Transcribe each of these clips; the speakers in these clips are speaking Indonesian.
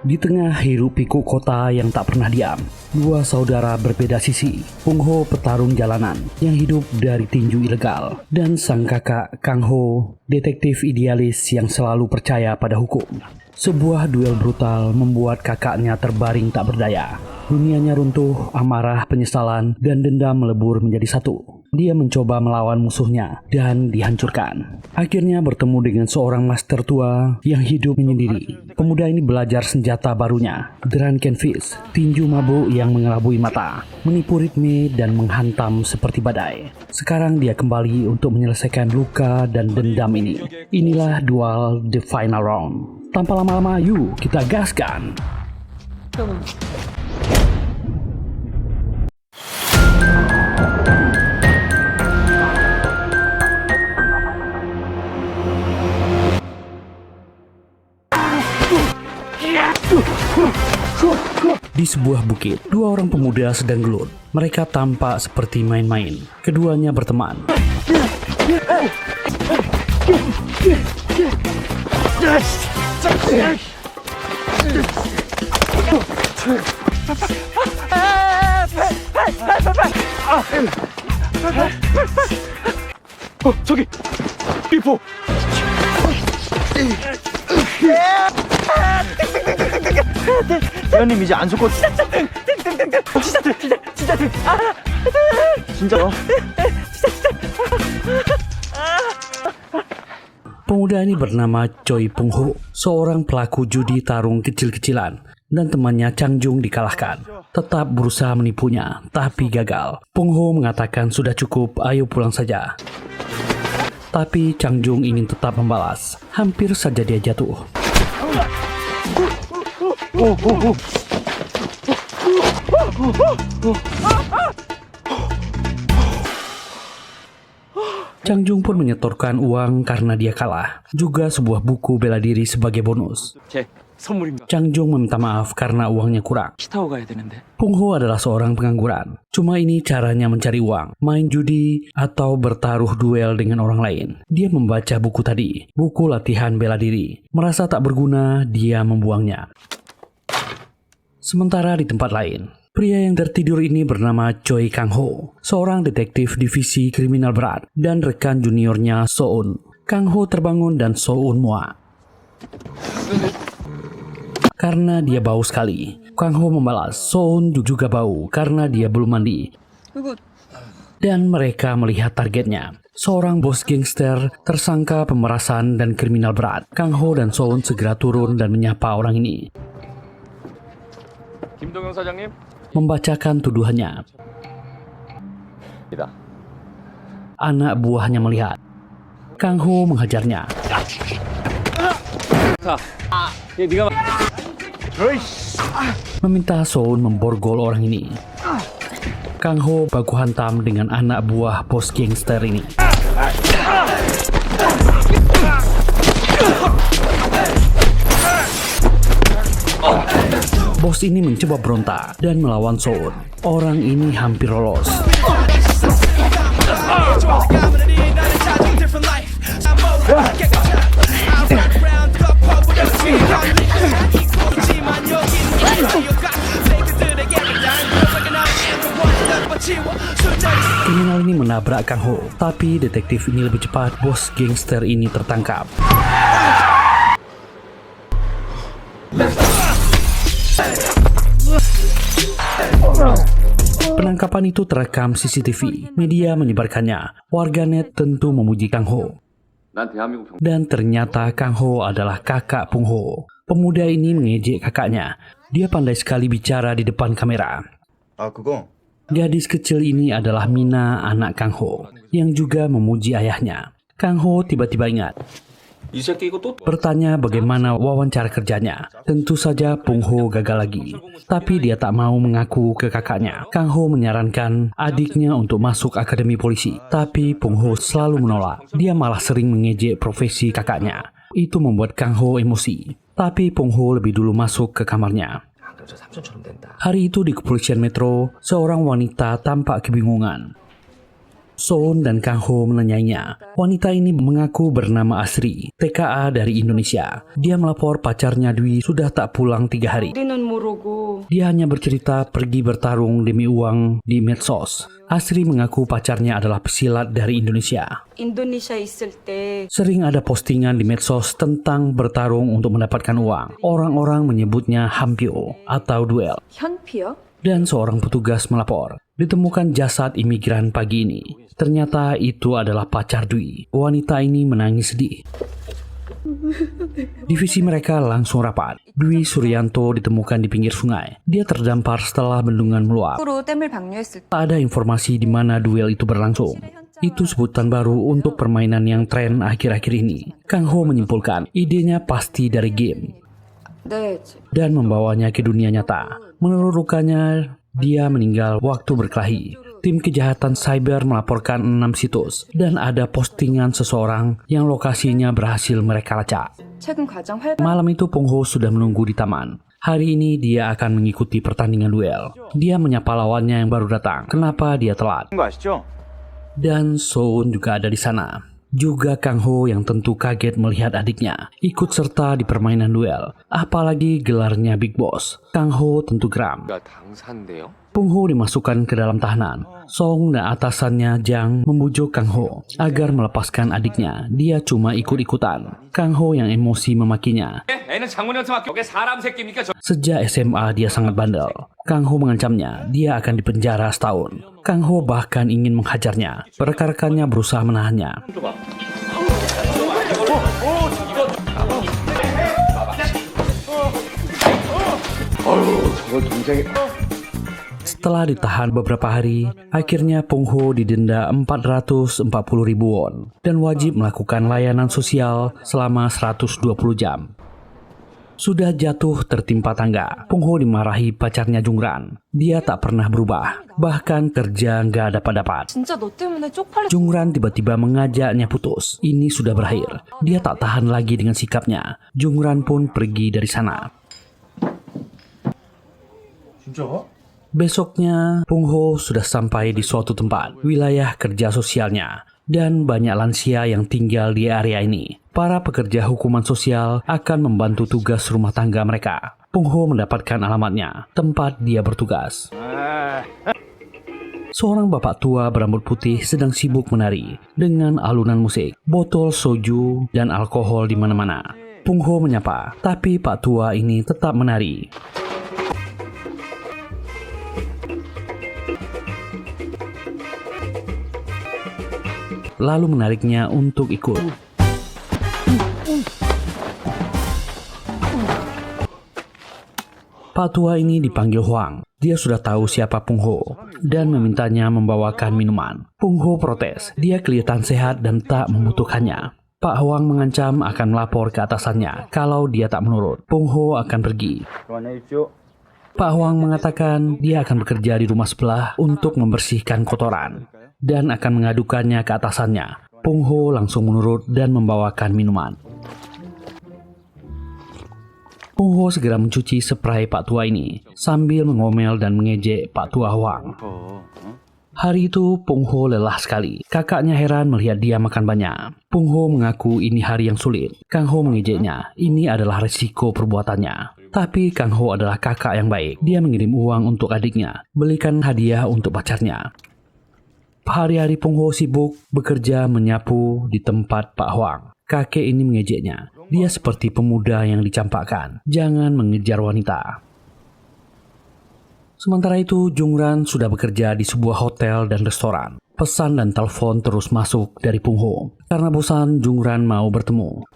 Di tengah hiruk-pikuk kota yang tak pernah diam, dua saudara berbeda sisi. Pung Ho, petarung jalanan yang hidup dari tinju ilegal, dan sang kakak Kang Ho, detektif idealis yang selalu percaya pada hukum. Sebuah duel brutal membuat kakaknya terbaring tak berdaya. Dunianya runtuh, amarah, penyesalan, dan dendam melebur menjadi satu. Dia mencoba melawan musuhnya dan dihancurkan. Akhirnya bertemu dengan seorang master tua yang hidup menyendiri. Pemuda ini belajar senjata barunya, Drunken Fist, tinju mabuk yang mengelabui mata, menipu ritme dan menghantam seperti badai. Sekarang dia kembali untuk menyelesaikan luka dan dendam ini. Inilah duel The Final Round. Tanpa lama-lama, yuk kita gaskan. Di sebuah bukit, dua orang pemuda sedang gelut. Mereka tampak seperti main-main. Keduanya berteman. 저기! 비포! 대현님 이제 안 속고 진짜 등! 진짜 등! 진짜로? Pemuda ini bernama Choi Pung Ho, seorang pelaku judi tarung kecil-kecilan, dan temannya Chang Jung dikalahkan. Tetap berusaha menipunya, tapi gagal. Pung Ho mengatakan sudah cukup, ayo pulang saja. Tapi Chang Jung ingin tetap membalas. Hampir saja dia jatuh. Chang Jung pun menyetorkan uang karena dia kalah. Juga sebuah buku bela diri sebagai bonus. Chang Jung meminta maaf karena uangnya kurang. Pung Ho adalah seorang pengangguran. Cuma ini caranya mencari uang, main judi, atau bertaruh duel dengan orang lain. Dia membaca buku tadi, buku latihan bela diri. Merasa tak berguna, dia membuangnya. Sementara di tempat lain, pria yang tertidur ini bernama Choi Kang Ho, seorang detektif divisi kriminal berat dan rekan juniornya So-un. Kang Ho terbangun dan So-un muak. Karena dia bau sekali. Kang Ho membalas, So-un juga bau karena dia belum mandi. Dan mereka melihat targetnya. Seorang bos gangster tersangka pemerasan dan kriminal berat. Kang Ho dan So-un segera turun dan menyapa orang ini. 김동영 사장님? Membacakan tuduhannya. Anak buahnya melihat. Kang Ho menghajarnya. Meminta So-un memborgol orang ini. Kang Ho baku hantam dengan anak buah bos gangster ini. Bos ini mencoba berontak dan melawan So-un. Orang ini hampir lolos. Kriminal ini menabrak Kang Ho, tapi detektif ini lebih cepat. Bos gangster ini tertangkap. Penangkapan itu terekam CCTV. Media menyebarkannya. Warganet tentu memuji Kang Ho. Dan ternyata Kang Ho adalah kakak Pung Ho. Pemuda ini mengejek kakaknya. Dia pandai sekali bicara di depan kamera. Gadis kecil ini adalah Mina, anak Kang Ho, yang juga memuji ayahnya. Kang Ho tiba-tiba ingat. 이 새끼 이거 또 Bertanya bagaimana wawancara kerjanya. Tentu saja Pung Ho gagal lagi. Tapi dia tak mau mengaku ke kakaknya. Kang Ho menyarankan adiknya untuk masuk akademi polisi. Tapi Pung Ho selalu menolak. Dia malah sering mengejek profesi kakaknya. Itu membuat Kang Ho emosi. Tapi Pung Ho lebih dulu masuk ke kamarnya. 저 삼촌처럼 된다. Hari itu di kepolisian metro, seorang wanita tampak kebingungan. Soon dan Kang Ho menanyainya. Wanita ini mengaku bernama Asri, TKA dari Indonesia. Dia melapor pacarnya Dwi sudah tak pulang 3 hari. 우리는 모르고 Dia hanya bercerita pergi bertarung demi uang di medsos. Asri mengaku pacarnya adalah pesilat dari Indonesia. 인도네시아 있을 때 Sering ada postingan di medsos tentang bertarung untuk mendapatkan uang. Orang-orang menyebutnya hampio atau duel. 현피요? Dan seorang petugas melapor. Ditemukan jasad imigran pagi ini. Ternyata itu adalah pacar Dwi. Wanita ini menangis sedih. Divisi mereka langsung rapat. Dwi Suryanto ditemukan di pinggir sungai. Dia terdampar setelah bendungan meluap. 으로 댐을 방류했을 때 Tak ada informasi di mana duel itu berlangsung. Itu sebutan baru untuk permainan yang tren akhir-akhir ini. Kang Ho menyimpulkan idenya pasti dari game 네, dan membawanya ke dunia nyata. Menurut rukanya, dia meninggal waktu berkelahi. Tim kejahatan cyber melaporkan 6 situs dan ada postingan seseorang yang lokasinya berhasil mereka lacak. 최근 가장 활발 Malam itu Pung Ho sudah menunggu di taman. Hari ini dia akan mengikuti pertandingan duel. Dia menyapa lawannya yang baru datang. Kenapa dia telat? 거 아시죠? Dan Soon juga ada di sana. Juga Kang Ho yang tentu kaget melihat adiknya ikut serta di permainan duel. Apalagi gelarnya Big Boss. Kang Ho tentu geram. 당사인데요. Pung Ho dimasukkan ke dalam tahanan. Song dan atasannya Jang membujuk Kang Ho agar melepaskan adiknya. Dia cuma ikut-ikutan. Kang Ho yang emosi memakinya. 애는 장문영수 학교. 이게 사람 새끼입니까? Sejak SMA dia sangat bandel. Kang Ho mengancamnya dia akan dipenjara setahun. Kang Ho bahkan ingin menghajarnya. Rekan-rekannya berusaha menahannya. Setelah ditahan beberapa hari, akhirnya Pung Ho didenda 440.000 won dan wajib melakukan layanan sosial selama 120 jam. Sudah jatuh tertimpa tangga, Pung Ho dimarahi pacarnya Jungran. Dia tak pernah berubah, bahkan kerja nggak dapat-dapat. 진짜 너 때문에 쪽팔려 Jungran tiba-tiba mengajaknya putus. Ini sudah berakhir. Dia tak tahan lagi dengan sikapnya. Jungran pun pergi dari sana. Besoknya, Pung Ho sudah sampai di suatu tempat, wilayah kerja sosialnya, dan banyak lansia yang tinggal di area ini. Para pekerja hukuman sosial akan membantu tugas rumah tangga mereka. Pung Ho mendapatkan alamatnya, tempat dia bertugas. Seorang bapak tua berambut putih sedang sibuk menari dengan alunan musik, botol soju, dan alkohol di mana-mana. Pung Ho menyapa, tapi pak tua ini tetap menari. Lalu menariknya untuk ikut. Pak tua ini dipanggil Huang. Dia sudah tahu siapa Pung Ho dan memintanya membawakan minuman. Pung Ho protes. Dia kelihatan sehat dan tak membutuhkannya. Pak Huang mengancam akan melapor ke atasannya kalau dia tak menurut. Pung Ho akan pergi. 그만하십시오. Pak Huang mengatakan dia akan bekerja di rumah sebelah untuk membersihkan kotoran dan akan mengadukannya ke atasannya. Pung Ho langsung menurut dan membawakan minuman. Pung Ho segera mencuci spray Pak Tua ini sambil mengomel dan mengejek Pak Tua Huang. Hari itu Pung Ho lelah sekali. Kakaknya heran melihat dia makan banyak. Pung Ho mengaku ini hari yang sulit. Kang Ho mengejeknya. Ini adalah risiko perbuatannya. Tapi Kang Ho adalah kakak yang baik. Dia mengirim uang untuk adiknya, belikan hadiah untuk pacarnya. Hari-hari Pung Ho sibuk bekerja menyapu di tempat Pak Huang. Kakek ini mengejeknya. Dia seperti pemuda yang dicampakkan. Jangan mengejar wanita. Sementara itu, Jungran sudah bekerja di sebuah hotel dan restoran. Pesan dan telepon terus masuk dari Pung Ho. Karena bosan, Jungran mau bertemu.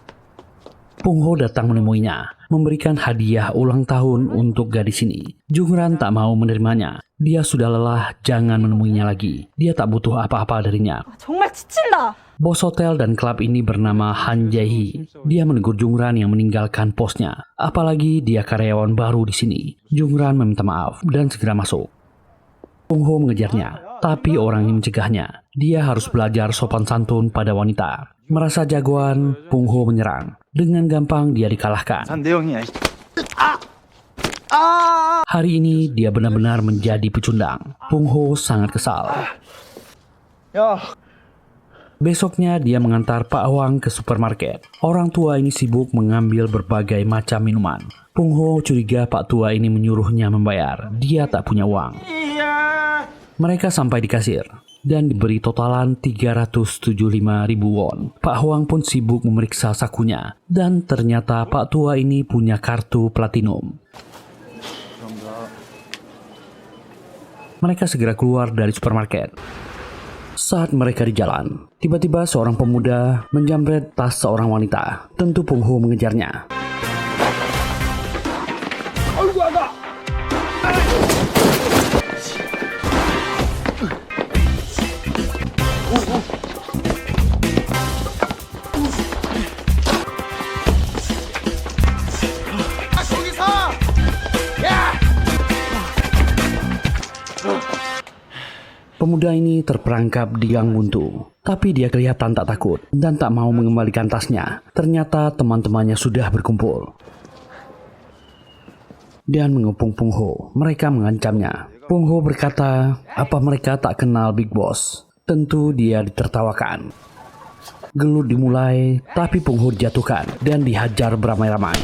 Pung Ho datang menemuinya, memberikan hadiah ulang tahun untuk gadis ini. Jungran tak mau menerimanya. Dia sudah lelah, jangan menemuinya lagi. Dia tak butuh apa-apa darinya. 정말 지친다. Bos hotel dan klub ini bernama Han Jae-hee. Dia menegur Jungran yang meninggalkan posnya. Apalagi dia karyawan baru di sini. Jungran meminta maaf dan segera masuk. Pung Ho mengejarnya, tapi orang ini mencegahnya. Dia harus belajar sopan santun pada wanita. Merasa jagoan, Pung Ho menyerang. Dengan gampang dia dikalahkan. 내용이야. Hari ini dia benar-benar menjadi pecundang. Pung Ho sangat kesal. 야, Besoknya dia mengantar Pak Hwang ke supermarket. Orang tua ini sibuk mengambil berbagai macam minuman. Pung Ho curiga Pak tua ini menyuruhnya membayar. Dia tak punya uang. Mereka sampai di kasir dan diberi totalan 375.000 won. Pak Hwang pun sibuk memeriksa sakunya. Dan ternyata Pak tua ini punya kartu platinum. Mereka segera keluar dari supermarket. Saat mereka di jalan, tiba-tiba seorang pemuda menjamret tas seorang wanita. Tentu Pung Ho mengejarnya. Pemuda ini terperangkap di gang buntu, tapi dia kelihatan tak takut dan tak mau mengembalikan tasnya. Ternyata teman-temannya sudah berkumpul dan mengepung Pung Ho. Mereka mengancamnya. Pung Ho berkata, apa mereka tak kenal Big Boss? Tentu dia ditertawakan. Gelut dimulai, tapi Pung Ho dijatuhkan dan dihajar beramai-ramai.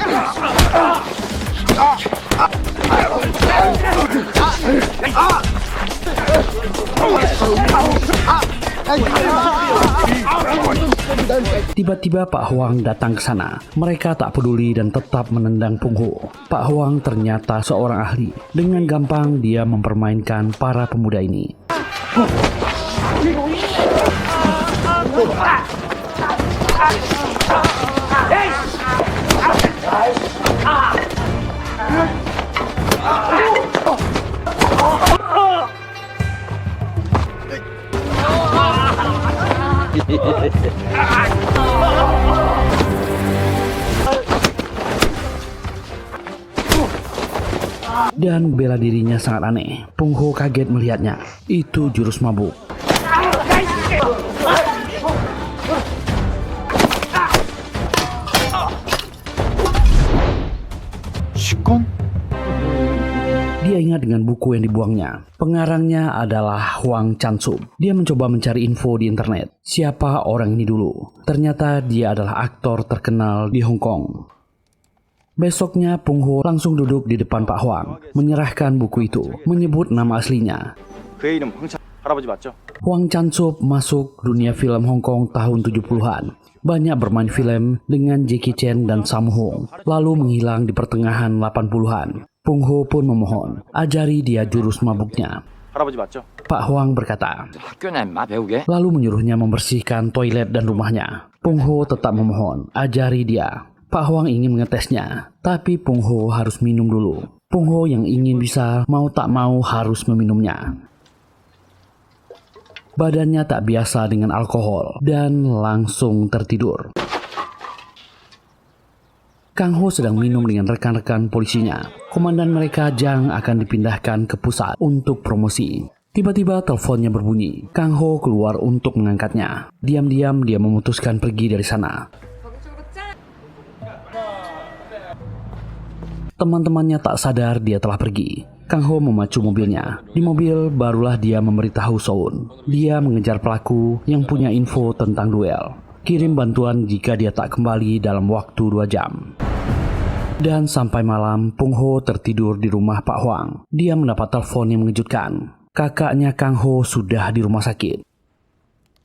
Tiba-tiba Pak Hwang datang ke sana. Mereka tak peduli dan tetap menendang Pung Ho. Pak Hwang ternyata seorang ahli. Dengan gampang dia mempermainkan para pemuda ini. Dan bela dirinya sangat aneh. Pung Ho kaget melihatnya. Itu jurus mabuk. 시건? Dia ingat dengan buku yang dibuangnya. Pengarangnya adalah Hwang Chan-sub. Dia mencoba mencari info di internet. Siapa orang ini dulu? Ternyata dia adalah aktor terkenal di Hong Kong. Besoknya Pung Ho langsung duduk di depan Pak Hwang, menyerahkan buku itu, menyebut nama aslinya. 그의 이름 황찬 할아버지 맞죠? Hwang Chan-sub masuk dunia film Hong Kong tahun 70-an. Banyak bermain film dengan Jackie Chan dan Sammo Hung, lalu menghilang di pertengahan 80-an. Pung Ho pun memohon, ajari dia jurus mabuknya. 할아버지 맞죠? Pak Hwang berkata, 학교나 임마 배우게. lalu menyuruhnya membersihkan toilet dan rumahnya. Pung Ho tetap memohon, ajari dia. Pak Hwang ingin mengetesnya, tapi Pung Ho harus minum dulu. Pung Ho yang ingin bisa, mau tak mau harus meminumnya. Badannya tak biasa dengan alkohol dan langsung tertidur. Kang Ho sedang minum dengan rekan-rekan polisinya. Komandan mereka Jang akan dipindahkan ke pusat untuk promosi. Tiba-tiba teleponnya berbunyi. Kang Ho keluar untuk mengangkatnya. Diam-diam dia memutuskan pergi dari sana. Teman-temannya tak sadar dia telah pergi. Kang Ho memacu mobilnya. Di mobil barulah dia memberitahu Soun. Dia mengejar pelaku yang punya info tentang duel. Kirim bantuan jika dia tak kembali dalam waktu 2 jam. Dan sampai malam, Pung Ho tertidur di rumah Pak Hwang. Dia mendapat telepon yang mengejutkan. Kakaknya Kang Ho sudah di rumah sakit.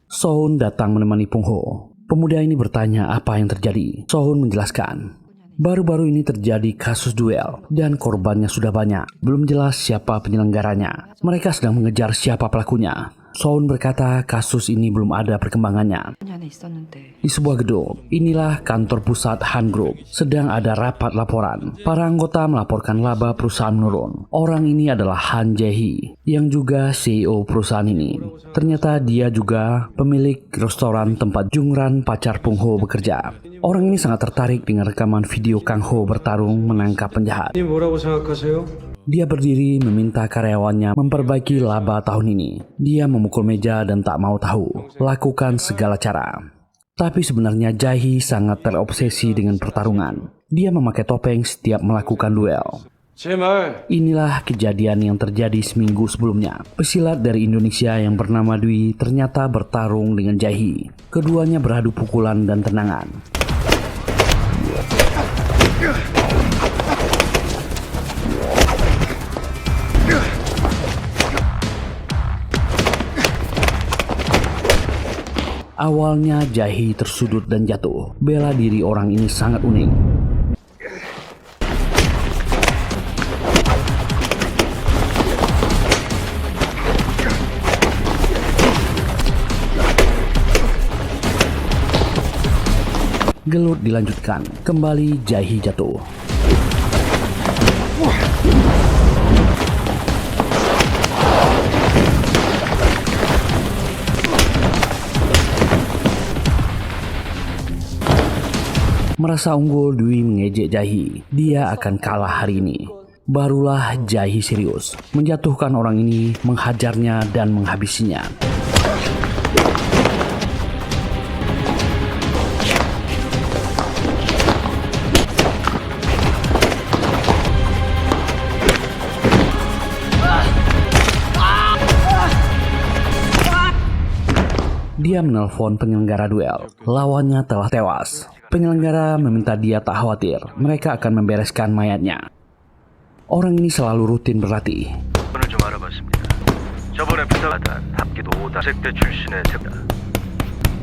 Soun datang menemani Pung Ho. Pemuda ini bertanya apa yang terjadi. Soun menjelaskan. Baru-baru ini terjadi kasus duel dan korbannya sudah banyak. Belum jelas siapa penyelenggaranya. Mereka sedang mengejar siapa pelakunya. Soun berkata kasus ini belum ada perkembangannya. 안에 있었는데. Di sebuah gedung, inilah kantor pusat Han Group. Sedang ada rapat laporan. Para anggota melaporkan laba perusahaan menurun. Orang ini adalah Han Jae-hee, yang juga CEO perusahaan ini. Ternyata dia juga pemilik restoran tempat Jungran, pacar Pung Ho, bekerja. Orang ini sangat tertarik dengan rekaman video Kang Ho bertarung menangkap penjahat. 뭐라고 생각하세요? Dia berdiri meminta karyawannya memperbaiki laba tahun ini. Dia memukul meja dan tak mau tahu, lakukan segala cara. Tapi sebenarnya Jae-hee sangat terobsesi dengan pertarungan. Dia memakai topeng setiap melakukan duel. 제 말 Inilah kejadian yang terjadi seminggu sebelumnya. Pesilat dari Indonesia yang bernama Dwi ternyata bertarung dengan Jae-hee. Keduanya beradu pukulan dan tendangan. Awalnya Jae-hee tersudut dan jatuh. Bela diri orang ini sangat unik. Gelut dilanjutkan. Kembali Jae-hee jatuh. Merasa unggul, Dwi mengejek Jae-hee. Dia akan kalah hari ini. Barulah Jae-hee serius, menjatuhkan orang ini, menghajarnya dan menghabisinya. Dia menelpon penyelenggara duel. Lawannya telah tewas. Penyelenggara meminta dia tak khawatir, mereka akan membereskan mayatnya. Orang ini selalu rutin berlatih. 오늘 좀 알아봤습니다. 저번에 부탁받은 합기도 5다색대 출신의 특다.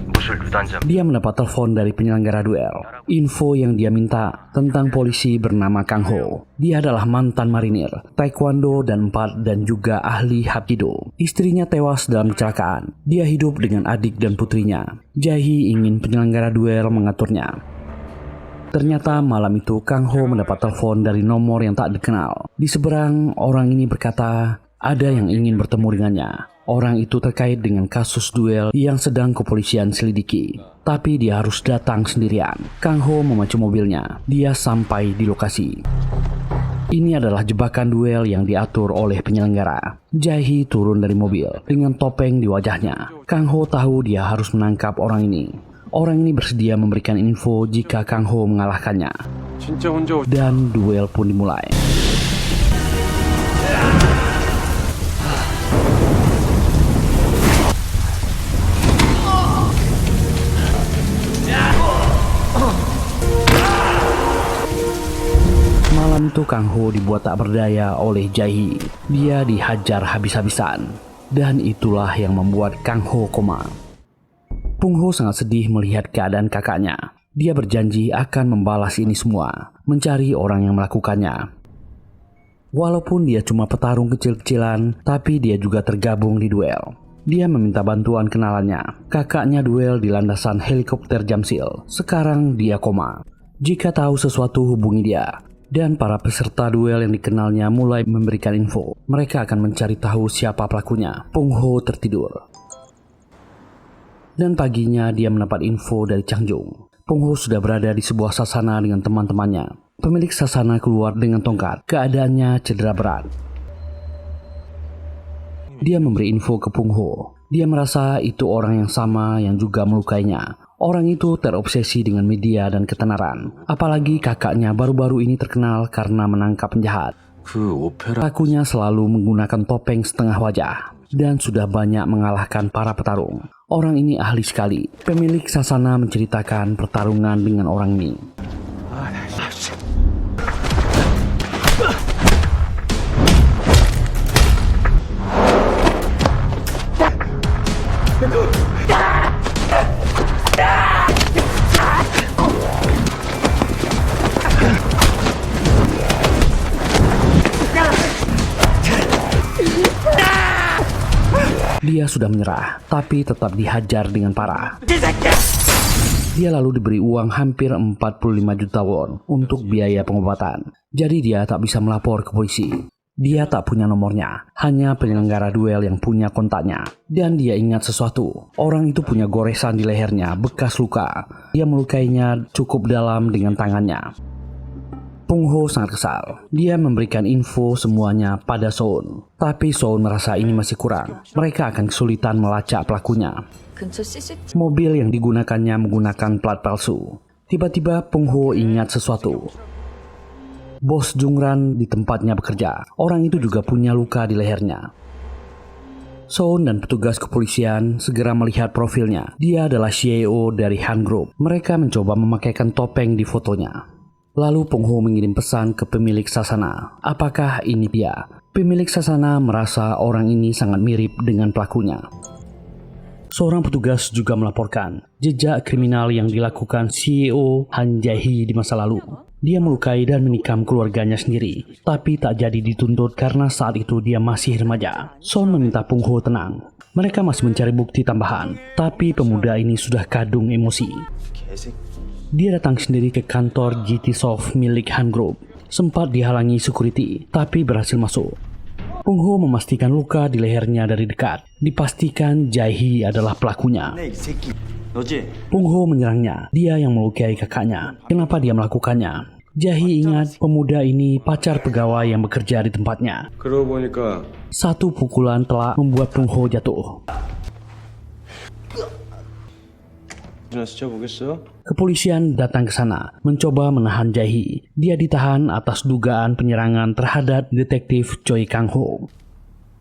무술 유단장. Dia mendapat telepon dari penyelenggara duel. Info yang dia minta tentang polisi bernama Kang Ho. Dia adalah mantan marinir, taekwondo dan juga ahli hapkido. Istrinya tewas dalam kecelakaan. Dia hidup dengan adik dan putrinya. Jae-hee ingin penyelenggara duel mengaturnya. Ternyata malam itu Kang Ho mendapat telepon dari nomor yang tak dikenal. Di seberang, orang ini berkata ada yang ingin bertemu dengannya. Orang itu terkait dengan kasus duel yang sedang kepolisian selidiki. Tapi dia harus datang sendirian. Kang Ho memacu mobilnya. Dia sampai di lokasi. Ini adalah jebakan duel yang diatur oleh penyelenggara. Jae-hee turun dari mobil dengan topeng di wajahnya. Kang Ho tahu dia harus menangkap orang ini. Orang ini bersedia memberikan info jika Kang Ho mengalahkannya. 진짜 혼자 Dan duel pun dimulai. Malam itu Kang Ho dibuat tak berdaya oleh Jae-hee. Dia dihajar habis-habisan. Dan itulah yang membuat Kang Ho koma. Pung Ho sangat sedih melihat keadaan kakaknya. Dia berjanji akan membalas ini semua, mencari orang yang melakukannya. Walaupun dia cuma petarung kecil-kecilan, tapi dia juga tergabung di duel. Dia meminta bantuan kenalannya. Kakaknya duel di landasan helikopter Jamsil. Sekarang dia koma. Jika tahu sesuatu hubungi dia. Dan para peserta duel yang dikenalnya mulai memberikan info. Mereka akan mencari tahu siapa pelakunya. Pung Ho tertidur. Dan paginya dia mendapat info dari Chang Jung. Pung Ho sudah berada di sebuah sasana dengan teman-temannya. Pemilik sasana keluar dengan tongkat. Keadaannya cedera berat. Dia memberi info ke Pung Ho. Dia merasa itu orang yang sama yang juga melukainya. Orang itu terobsesi dengan media dan ketenaran. Apalagi kakaknya baru-baru ini terkenal karena menangkap penjahat. Pelakunya selalu menggunakan topeng setengah wajah. Dan sudah banyak mengalahkan para petarung. Orang ini ahli sekali. Pemilik sasana menceritakan pertarungan dengan orang ini. Dia Dia sudah menyerah, tapi tetap dihajar dengan parah. Dia lalu diberi uang hampir 45 juta won untuk biaya pengobatan. Jadi dia tak bisa melapor ke polisi. Dia tak punya nomornya, hanya penyelenggara duel yang punya kontaknya. Dan dia ingat sesuatu, orang itu punya goresan di lehernya, bekas luka. Dia melukainya cukup dalam dengan tangannya. Pung Ho sangat kesal. Dia memberikan info semuanya pada Soun. Tapi Soun merasa ini masih kurang. Mereka akan kesulitan melacak pelakunya. 근처 CCTV. Mobil yang digunakannya menggunakan plat palsu. Tiba-tiba Pung Ho ingat sesuatu. Bos Jungran di tempatnya bekerja. Orang itu juga punya luka di lehernya. Soun dan petugas kepolisian segera melihat profilnya. Dia adalah CEO dari Han Group. Mereka mencoba memakaikan topeng di fotonya. Lalu Pung Ho mengirim pesan ke pemilik sasana. Apakah ini dia? Pemilik sasana merasa orang ini sangat mirip dengan pelakunya. Seorang petugas juga melaporkan jejak kriminal yang dilakukan CEO Han Jae-hee di masa lalu. Dia melukai dan menikam keluarganya sendiri, tapi tak jadi dituntut karena saat itu dia masih remaja. Son meminta Pung Ho tenang. Mereka masih mencari bukti tambahan, tapi pemuda ini sudah kadung emosi. Dia datang sendiri ke kantor GT Soft milik Han Group. Sempat dihalangi security, tapi berhasil masuk. Pung Ho memastikan luka di lehernya dari dekat. Dipastikan Jae-hee adalah pelakunya. Pung Ho menyerangnya. Dia yang melukai kakaknya. Kenapa dia melakukannya? Jae-hee ingat pemuda ini pacar pegawai yang bekerja di tempatnya. 그러고 보니까 Satu pukulan telah membuat Pung Ho jatuh. 스쳐보겠어? Kepolisian datang ke sana, mencoba menahan Jae-hee. Dia ditahan atas dugaan penyerangan terhadap detektif Choi Kang-ho.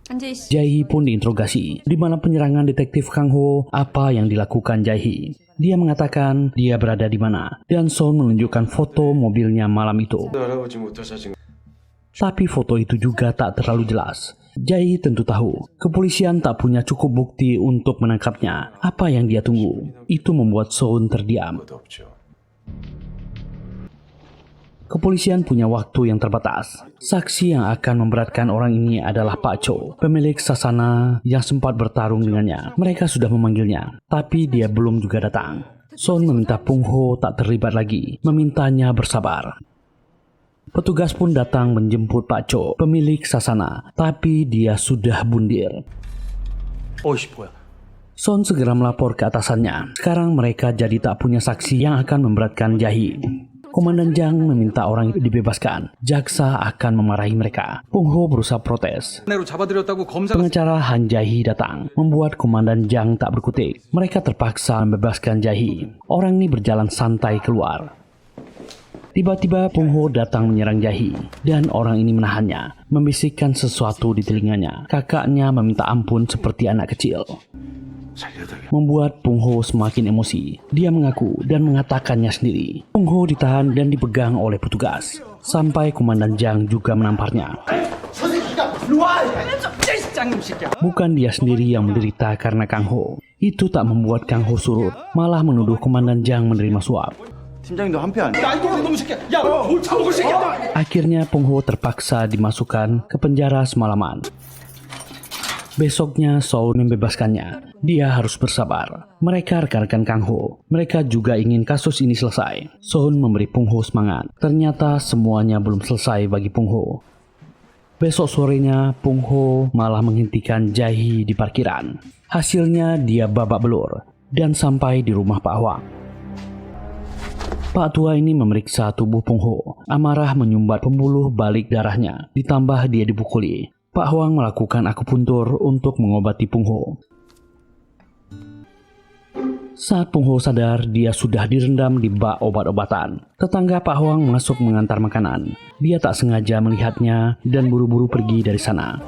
한재희 씨. Jae-hee pun diinterogasi. Di mana penyerangan detektif Kang-ho, apa yang dilakukan Jae-hee? Dia mengatakan dia berada di mana, dan Son menunjukkan foto mobilnya malam itu. 알아보지 못할 사진. Tapi foto itu juga tak terlalu jelas. Jae-hee tentu tahu, kepolisian tak punya cukup bukti untuk menangkapnya. Apa yang dia tunggu? Itu membuat Son terdiam. 없죠. Kepolisian punya waktu yang terbatas. Saksi yang akan memberatkan orang ini adalah Pak Cho, pemilik sasana yang sempat bertarung dengannya. Mereka sudah memanggilnya, tapi dia belum juga datang. Son meminta Pung Ho tak terlibat lagi, memintanya bersabar. Petugas pun datang menjemput Pak Cho, pemilik sasana, tapi dia sudah bundir. Son segera melapor ke atasannya. Sekarang mereka jadi tak punya saksi yang akan memberatkan Jae-hee. Komandan Jang meminta orang itu dibebaskan. Jaksa akan memarahi mereka. Pung Ho berusaha protes. Pengacara Han Jae-hee datang, membuat Komandan Jang tak berkutik. Mereka terpaksa membebaskan Jae-hee. Orang ini berjalan santai keluar. Tiba-tiba Pung Ho datang menyerang Jae-hee, dan orang ini menahannya, membisikkan sesuatu di telinganya. Kakaknya meminta ampun seperti anak kecil. Membuat Pung Ho semakin emosi. Dia mengaku dan mengatakannya sendiri. Pung Ho ditahan dan dipegang oleh petugas, sampai Komandan Jang juga menamparnya. Bukan dia sendiri yang menderita karena Kang Ho. Itu tak membuat Kang Ho surut, malah menuduh Komandan Jang menerima suap. Akhirnya Pung Ho terpaksa dimasukkan ke penjara semalaman. Besoknya Soun membebaskannya. Dia harus bersabar. Mereka rekan-rekan Kang Ho. Mereka juga ingin kasus ini selesai. Soun memberi Pung Ho semangat. Ternyata semuanya belum selesai bagi Pung Ho. Besok sorenya Pung Ho malah menghentikan Jae-hee di parkiran. Hasilnya dia babak belur dan sampai di rumah Pak Hwang. Pak tua ini memeriksa tubuh Pung Ho. Amarah menyumbat pembuluh balik darahnya. Ditambah dia dipukuli. Pak Hwang melakukan akupuntur untuk mengobati Pung Ho. Saat Pung Ho sadar, dia sudah direndam di bak obat-obatan. Tetangga Pak Hwang masuk mengantar makanan. Dia tak sengaja melihatnya dan buru-buru pergi dari sana.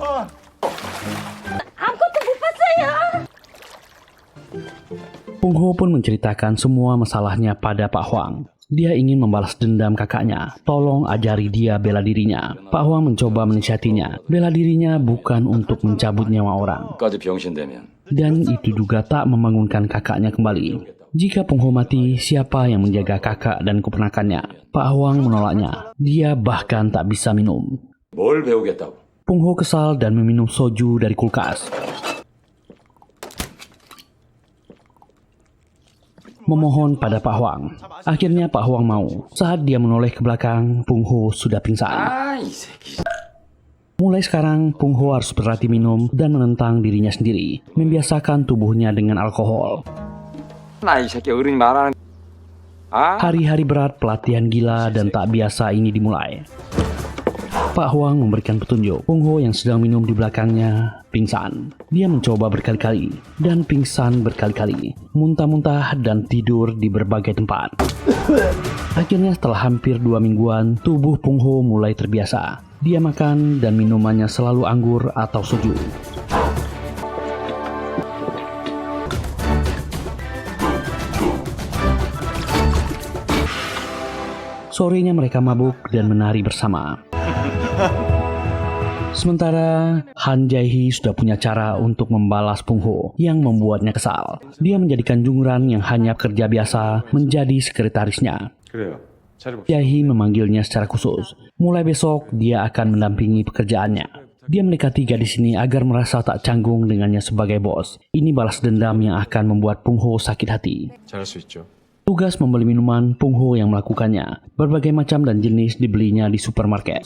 Pung Ho pun menceritakan semua masalahnya pada Pak Hwang. Dia ingin membalas dendam kakaknya. Tolong ajari dia bela dirinya. Pak Hwang mencoba menasihatinya. Bela dirinya bukan untuk mencabut nyawa orang. Dan itu juga tak membangunkan kakaknya kembali. Jika Pung Ho mati, siapa yang menjaga kakak dan keponakannya? Pak Hwang menolaknya. Dia bahkan tak bisa minum. Pung Ho kesal dan meminum soju dari kulkas. memohon pada Pak Hwang. Akhirnya Pak Hwang mau. Saat dia menoleh ke belakang, Pung Ho sudah pingsan. Mulai sekarang, Pung Ho harus berhati minum dan menentang dirinya sendiri, membiasakan tubuhnya dengan alkohol. Hari-hari berat pelatihan gila dan tak biasa ini dimulai. Pak Hwang memberikan petunjuk. Pung Ho yang sedang minum di belakangnya pingsan. Dia mencoba berkali-kali dan pingsan berkali-kali, muntah-muntah dan tidur di berbagai tempat. Akhirnya setelah hampir 2 mingguan, tubuh Pung Ho mulai terbiasa. Dia makan dan minumannya selalu anggur atau soju. Sorenya mereka mabuk dan menari bersama. Sementara Han Jae-hee sudah punya cara untuk membalas Pung Ho yang membuatnya kesal. Dia menjadikan Jungran yang hanya kerja biasa menjadi sekretarisnya. 그래요. 자리 봅시다. Jae-hee memanggilnya secara khusus. Mulai besok dia akan mendampingi pekerjaannya. Dia mendekati gadis ini agar merasa tak canggung dengannya sebagai bos. Ini balas dendam yang akan membuat Pung Ho sakit hati. 잘할 수 있죠. Tugas membeli minuman, Pung Ho yang melakukannya. Berbagai macam dan jenis dibelinya di supermarket.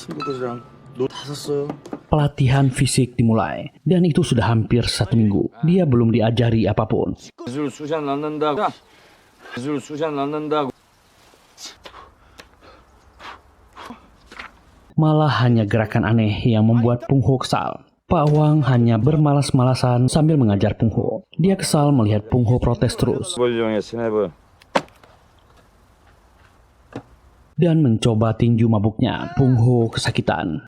Pelatihan fisik dimulai, dan itu sudah hampir 1 minggu. Dia belum diajari apapun. Malah hanya gerakan aneh yang membuat Pung Ho kesal. Pak Hwang hanya bermalas-malasan sambil mengajar Pung Ho. Dia kesal melihat Pung Ho protes terus dan mencoba tinju mabuknya. Pung Ho kesakitan.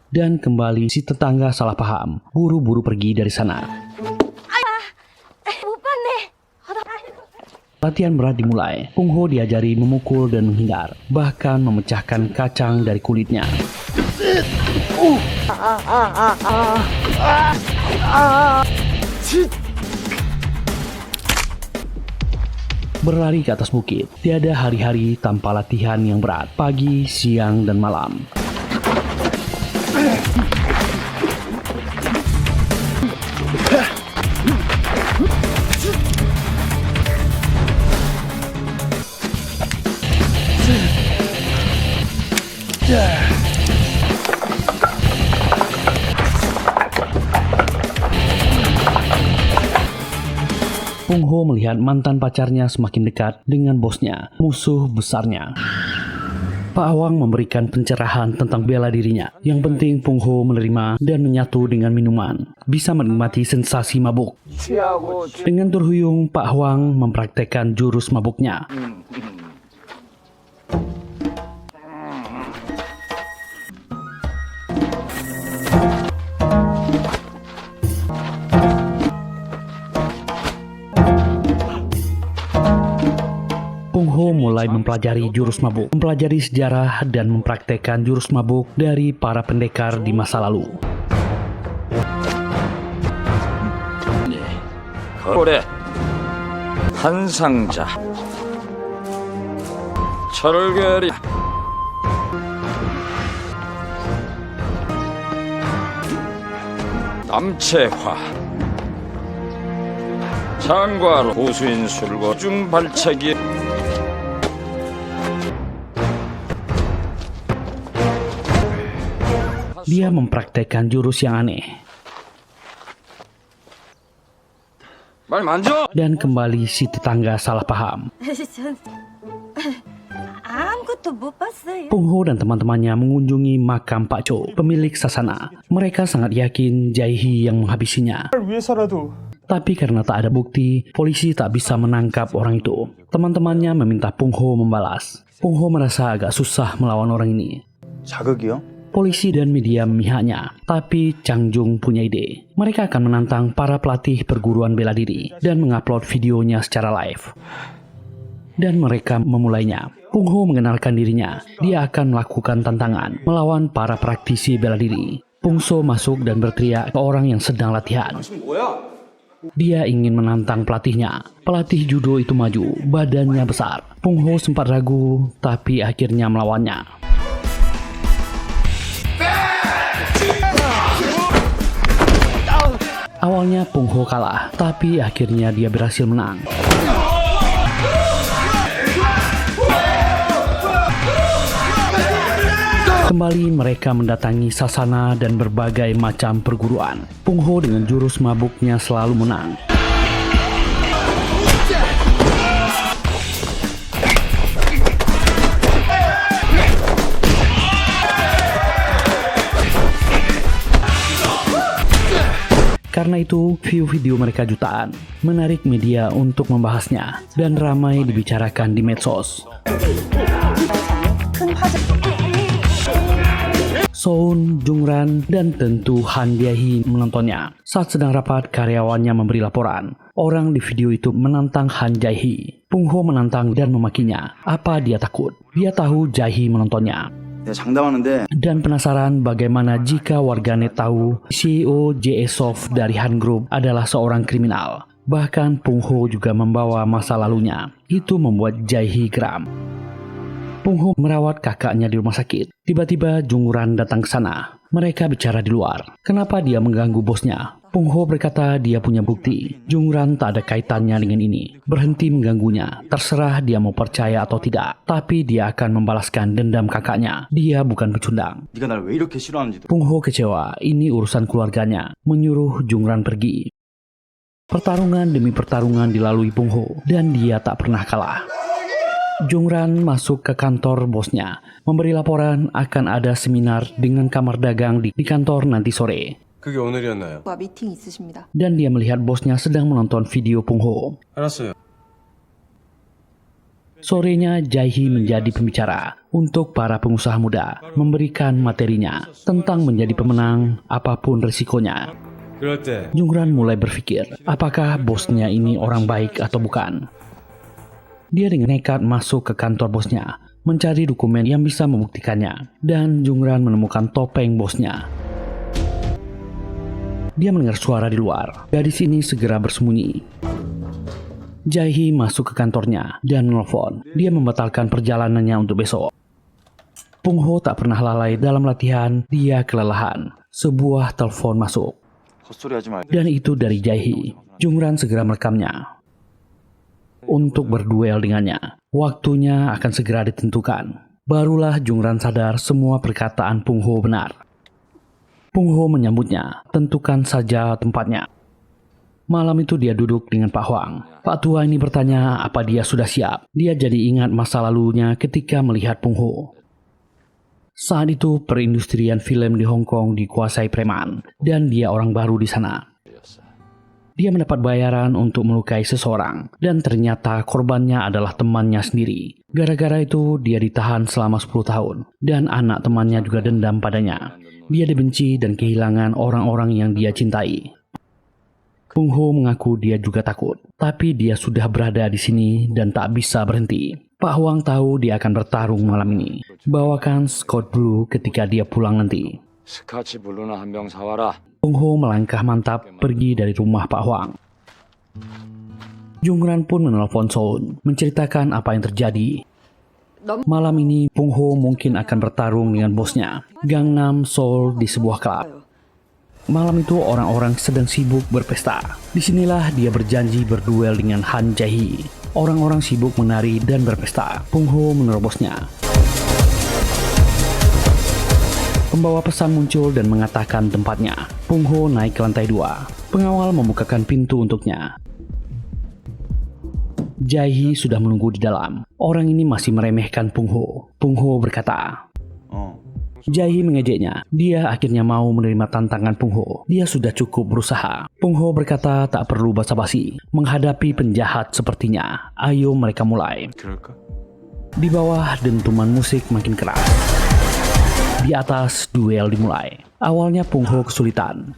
Dan kembali si tetangga salah paham, buru-buru pergi dari sana. Latihan berat dimulai. Pung Ho diajari memukul dan menghindar, bahkan memecahkan kacang dari kulitnya. Berlari ke atas bukit, tiada hari-hari tanpa latihan yang berat, pagi, siang, dan malam. Pung Ho melihat mantan pacarnya semakin dekat dengan bosnya, musuh besarnya. Pak Hwang memberikan pencerahan tentang bela dirinya. Yang penting Pung Ho menerima dan menyatu dengan minuman, bisa menikmati sensasi mabuk. Dengan terhuyung, Pak Hwang mempraktekkan jurus mabuknya. Pung Ho mulai mempelajari jurus mabuk, mempelajari sejarah dan mempraktekkan jurus mabuk dari para pendekar di masa lalu. 고래 한상자 철결이 남채화 장과로 고수인술과 중발차기 Dia mempraktekkan jurus yang aneh. 말 만져 Dan kembali si tetangga salah paham. 아무것도 못 봤어요. Pung Ho dan teman-temannya mengunjungi makam Pak Cho, pemilik sasana. Mereka sangat yakin Jae-hee yang menghabisinya. Tapi karena tak ada bukti, polisi tak bisa menangkap orang itu. Teman-temannya meminta Pung Ho membalas. Pung Ho merasa agak susah melawan orang ini. 자극이요? Polisi dan media memihaknya, tapi Chang Jung punya ide. Mereka akan menantang para pelatih perguruan bela diri dan mengupload videonya secara live. Dan mereka memulainya. Pung Ho mengenalkan dirinya. Dia akan melakukan tantangan melawan para praktisi bela diri. Pung So masuk dan berteriak ke orang yang sedang latihan. Dia ingin menantang pelatihnya. Pelatih judo itu maju, badannya besar. Pung Ho sempat ragu, tapi akhirnya melawannya. Awalnya Pung Ho kalah, tapi akhirnya dia berhasil menang. Kembali mereka mendatangi sasana dan berbagai macam perguruan. Pung Ho dengan jurus mabuknya selalu menang. Karena itu, view video mereka jutaan, menarik media untuk membahasnya, dan ramai dibicarakan di medsos. Sohun, Jungran, dan tentu Han Jae-hee menontonnya. Saat sedang rapat, karyawannya memberi laporan. Orang di video itu menantang Han Jae-hee. Pung Ho menantang dan memakinya. Apa dia takut? Dia tahu Jae-hee menontonnya. Dan penasaran bagaimana jika warganet tahu CEO Jae-soft dari Han Group adalah seorang kriminal. Bahkan Pung Ho juga membawa masa lalunya. Itu membuat Jae-hee geram. Pung Ho merawat kakaknya di rumah sakit. Tiba-tiba Jungran datang ke sana. Mereka bicara di luar. Kenapa dia mengganggu bosnya? Pung Ho berkata dia punya bukti. Jungran tak ada kaitannya dengan ini. Berhenti mengganggunya. Terserah dia mau percaya atau tidak. Tapi dia akan membalaskan dendam kakaknya. Dia bukan pecundang. Pung Ho kecewa. Ini urusan keluarganya. Menyuruh Jungran pergi. Pertarungan demi pertarungan dilalui Pung Ho. Dan dia tak pernah kalah. Jungran masuk ke kantor bosnya, memberi laporan akan ada seminar dengan kamar dagang di kantor nanti sore. 그게 오늘이었나요? 미팅 있으십니다. Dan dia melihat bosnya sedang menonton video Pung Ho. 알았어요. Sorenya Jae-hee menjadi pembicara untuk para pengusaha muda, memberikan materinya tentang menjadi pemenang apapun resikonya. 그럴 때 Jungran mulai berpikir, apakah bosnya ini orang baik atau bukan? Dia dengan nekat masuk ke kantor bosnya, mencari dokumen yang bisa membuktikannya, dan Jungran menemukan topeng bosnya. Dia mendengar suara di luar. Gadis ini segera bersembunyi. Jae-hee masuk ke kantornya dan menelpon. Dia membatalkan perjalanannya untuk besok. Pung Ho tak pernah lalai dalam latihan. Dia kelelahan. Sebuah telepon masuk. Dan itu dari Jae-hee. Jungran segera merekamnya untuk berduel dengannya. Waktunya akan segera ditentukan. Barulah Jungran sadar semua perkataan Pung Ho benar. Pung Ho menyambutnya, tentukan saja tempatnya. Malam itu dia duduk dengan Pak Huang. Pak tua ini bertanya apa dia sudah siap. Dia jadi ingat masa lalunya ketika melihat Pung Ho. Saat itu perindustrian film di Hong Kong dikuasai preman, dan dia orang baru di sana. Dia mendapat bayaran untuk melukai seseorang, dan ternyata korbannya adalah temannya sendiri. Gara-gara itu, dia ditahan selama 10 tahun, dan anak temannya juga dendam padanya. Dia dibenci dan kehilangan orang-orang yang dia cintai. Pung Ho mengaku dia juga takut, tapi dia sudah berada di sini dan tak bisa berhenti. Pak Huang tahu dia akan bertarung malam ini. Bawakan Scott Blue ketika dia pulang nanti. 스카치 블루나 한 병 사와라. Pung Ho melangkah mantap pergi dari rumah Pak Huang. Jungran pun menelpon Sohun, menceritakan apa yang terjadi. Malam ini Pung Ho mungkin akan bertarung dengan bosnya, Gangnam Seoul, di sebuah klub. Malam itu orang-orang sedang sibuk berpesta. Disinilah dia berjanji berduel dengan Han Jae-hee. Orang-orang sibuk menari dan berpesta. Pung Ho menerobosnya. Pembawa pesan muncul dan mengatakan tempatnya. Pung Ho naik ke lantai 2. Pengawal membukakan pintu untuknya. Jae-hee sudah menunggu di dalam. Orang ini masih meremehkan Pung Ho. Pung Ho berkata. Jae-hee mengejeknya. Dia akhirnya mau menerima tantangan Pung Ho. Dia sudah cukup berusaha. Pung Ho berkata tak perlu basa-basi. Menghadapi penjahat sepertinya. Ayo mereka mulai. 그럴까? Di bawah dentuman musik makin keras. Di atas duel dimulai. Awalnya Pung Ho kesulitan.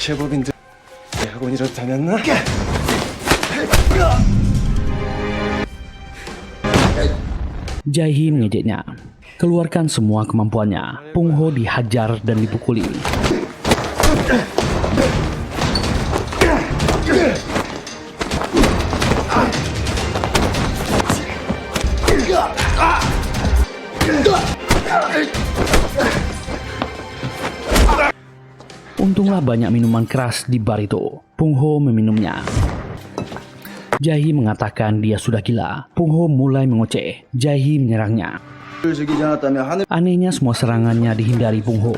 제법인데 학원이라도 다녔나? Jae-hee mengejeknya. Keluarkan semua kemampuannya. Pung Ho dihajar dan dipukuli. Untunglah banyak minuman keras di bar itu. Pung Ho meminumnya. Jae-hee mengatakan dia sudah gila. Pung Ho mulai mengoceh. Jae-hee menyerangnya. Anehnya semua serangannya dihindari Pung Ho.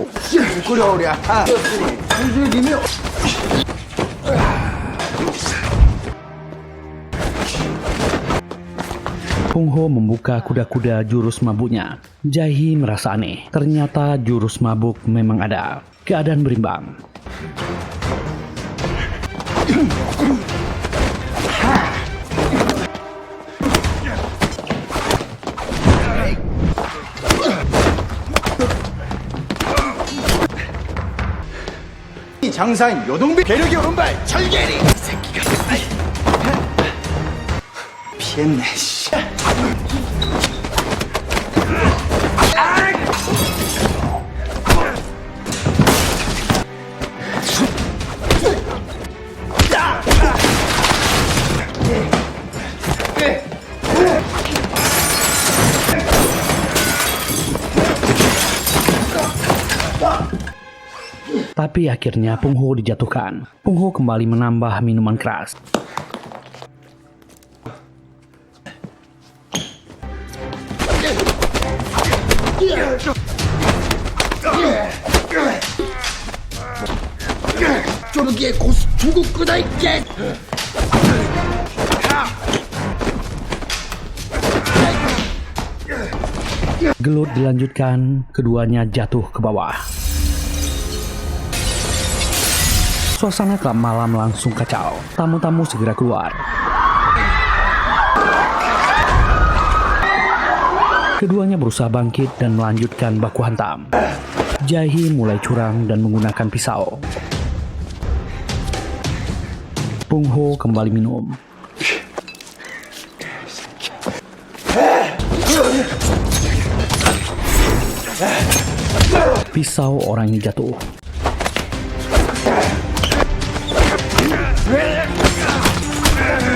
Pung Ho membuka kuda-kuda jurus mabuknya. Jae-hee merasa aneh. Ternyata jurus mabuk memang ada. Keadaan berimbang. 장사인 요동비 괴력이 오른발 철계리 새끼가 피했네 씨. Tapi akhirnya Pung Ho dijatuhkan. Pung Ho kembali menambah minuman keras. 쪼르기의 고수 중국 끄다 이게 Gelut dilanjutkan, keduanya jatuh ke bawah. Suasana klub malam langsung kacau. Tamu-tamu segera keluar. Keduanya berusaha bangkit dan melanjutkan baku hantam. Jae-hee mulai curang dan menggunakan pisau. Pung Ho kembali minum. Pisau orang ini jatuh.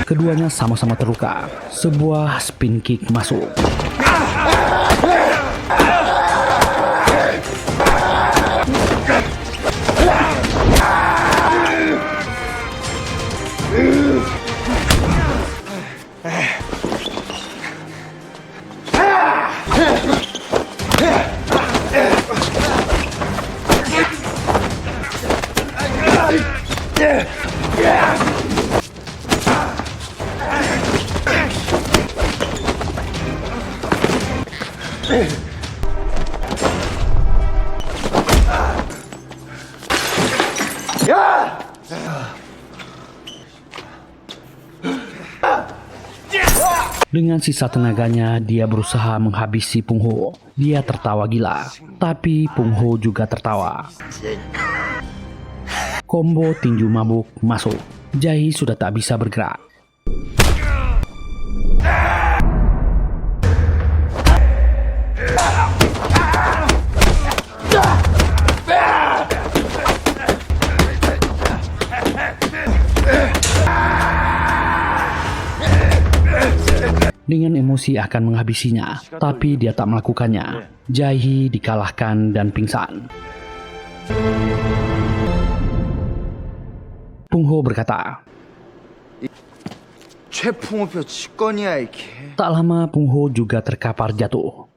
Keduanya sama-sama terluka. Sebuah spin kick masuk. Dengan sisa tenaganya, dia berusaha menghabisi Pung Ho. Dia tertawa gila, tapi Pung Ho juga tertawa. Combo tinju mabuk masuk. Jae-hee sudah tak bisa bergerak. Dengan emosi akan menghabisinya, tapi dia tak melakukannya. Jae-hee dikalahkan dan pingsan. Pung Ho berkata, 최풍호표 직권이야 이게 tak lama Pung Ho juga terkapar jatuh.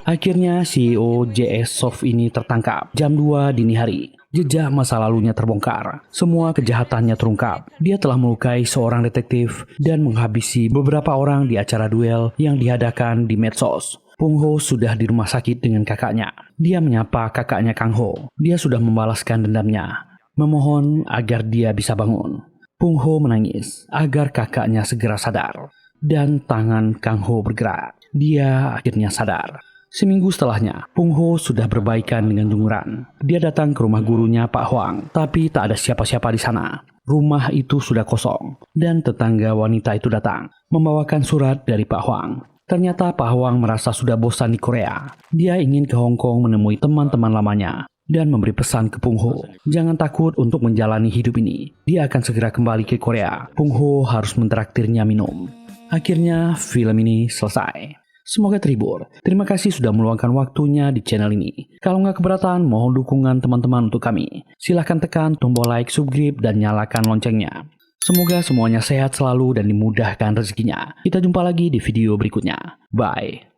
Akhirnya CEO JS Soft ini tertangkap jam 2 dini hari. Jejak masa lalunya terbongkar. Semua kejahatannya terungkap. Dia telah melukai seorang detektif dan menghabisi beberapa orang di acara duel yang diadakan di medsos. Pung Ho sudah di rumah sakit dengan kakaknya. Dia menyapa kakaknya Kang Ho. Dia sudah membalaskan dendamnya, memohon agar dia bisa bangun. Pung Ho menangis agar kakaknya segera sadar. Dan tangan Kang Ho bergerak. Dia akhirnya sadar. Seminggu setelahnya, Pung Ho sudah berbaikan dengan Jungran. Dia datang ke rumah gurunya Pak Huang, tapi tak ada siapa-siapa di sana. Rumah itu sudah kosong, dan tetangga wanita itu datang, membawakan surat dari Pak Huang. Ternyata Pak Huang merasa sudah bosan di Korea. Dia ingin ke Hong Kong menemui teman-teman lamanya, dan memberi pesan ke Pung Ho. Jangan takut untuk menjalani hidup ini. Dia akan segera kembali ke Korea. Pung Ho harus mentraktirnya minum. Akhirnya film ini selesai. Semoga terhibur. Terima kasih sudah meluangkan waktunya di channel ini. Kalau nggak keberatan, mohon dukungan teman-teman untuk kami. Silahkan tekan tombol like, subscribe, dan nyalakan loncengnya. Semoga semuanya sehat selalu dan dimudahkan rezekinya. Kita jumpa lagi di video berikutnya. Bye.